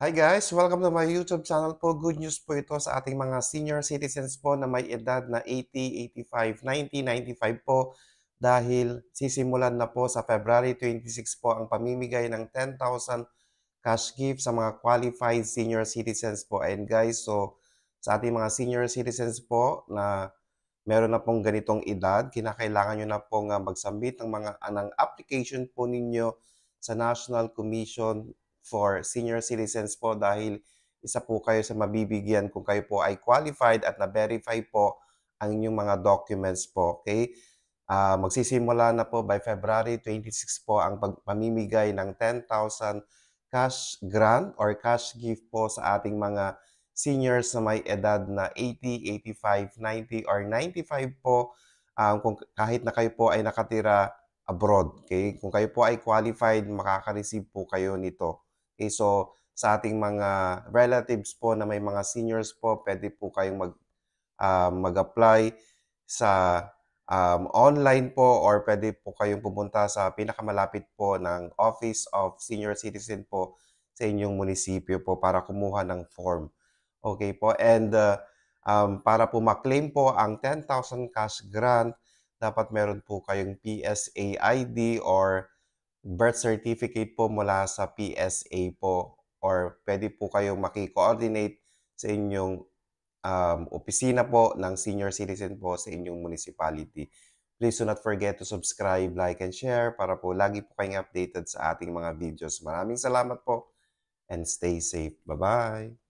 Hi guys! Welcome to my YouTube channel po. Good news po ito sa ating mga senior citizens po na may edad na 80, 85, 90, 95 po dahil sisimulan na po sa February 26 po ang pamimigay ng 10,000 cash gift sa mga qualified senior citizens po. And guys, so sa ating mga senior citizens po na meron na pong ganitong edad, kinakailangan nyo na pong mag-submit ng mga anang application po ninyo sa National Commission for Senior Citizens po dahil isa po kayo sa mabibigyan kung kayo po ay qualified at na-verify po ang inyong mga documents po. Okay? Magsisimula na po by February 26 po ang pamimigay ng 10,000 cash grant or cash gift po sa ating mga seniors na may edad na 80, 85, 90, or 95 po, kung kahit na kayo po ay nakatira abroad. Okay? Kung kayo po ay qualified, makaka-receive po kayo nito. Okay? So, sa ating mga relatives po na may mga seniors po, pwede po kayong mag-apply sa online po or pwede po kayong pumunta sa pinakamalapit po ng Office of Senior Citizen po sa inyong munisipyo po para kumuha ng form. Okay po, and para po ma-claim po ang 10,000 cash grant, dapat meron po kayong PSA ID or birth certificate po mula sa PSA po or pwede po kayong maki-coordinate sa inyong opisina po ng senior citizen po sa inyong municipality. Please do not forget to subscribe, like, and share para po lagi po kayong updated sa ating mga videos. Maraming salamat po and stay safe. Bye-bye!